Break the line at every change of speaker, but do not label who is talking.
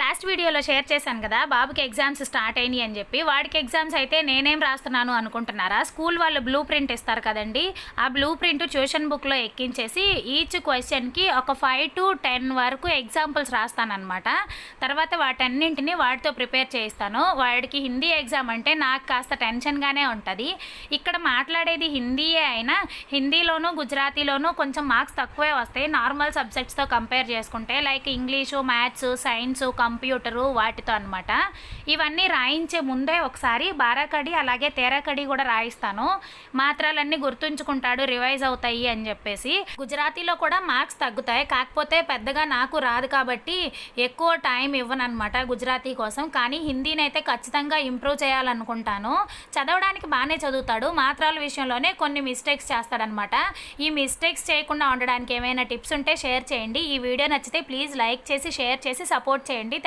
Last వీడియోలో share చేశాను కదా, బాబుకి ఎగ్జామ్స్ స్టార్ట్ అయినాయి అని చెప్పి. వాడికి ఎగ్జామ్స్ అయితే నేనేం రాస్తున్నాను అనుకుంటున్నారా? స్కూల్ వాళ్ళు బ్లూ ప్రింట్ ఇస్తారు కదండి, ఆ బ్లూ ప్రింట్ ట్యూషన్ బుక్లో ఎక్కించేసి ఈచ్ క్వశ్చన్కి ఒక 5 to 10 వరకు ఎగ్జాంపుల్స్ రాస్తానన్నమాట. తర్వాత వాటన్నింటినీ వాడితో ప్రిపేర్ చేయిస్తాను. వాడికి హిందీ ఎగ్జామ్ అంటే నాకు కాస్త టెన్షన్గానే ఉంటుంది. ఇక్కడ మాట్లాడేది హిందీయే అయినా హిందీలోనూ గుజరాతీలోనూ కొంచెం మార్క్స్ తక్కువే వస్తాయి నార్మల్ సబ్జెక్ట్స్తో కంపేర్ చేసుకుంటే, like English, maths, science, computer వాటితో అనమాట. ఇవన్నీ రాయించే ముందే ఒకసారి బారాకడి అలాగే తేరాకడి కూడా రాయిస్తాను. మాత్రాలన్నీ గుర్తుంచుకుంటాడు, రివైజ్ అవుతాయి అని చెప్పేసి. గుజరాతీలో కూడా మార్క్స్ తగ్గుతాయి, కాకపోతే పెద్దగా నాకు రాదు కాబట్టి ఎక్కువ టైం ఇవ్వనమాట గుజరాతీ కోసం. కానీ హిందీని అయితే ఖచ్చితంగా ఇంప్రూవ్ చేయాలనుకుంటాను. చదవడానికి బాగానే చదువుతాడు, మాత్రాల విషయంలోనే కొన్ని మిస్టేక్స్ చేస్తాడనమాట. ఈ మిస్టేక్స్ చేయకుండా ఉండడానికి ఏమైనా టిప్స్ ఉంటే షేర్ చేయండి. ఈ వీడియో నచ్చితే ప్లీజ్ లైక్ చేసి షేర్ చేసి సపోర్ట్ చేయండి.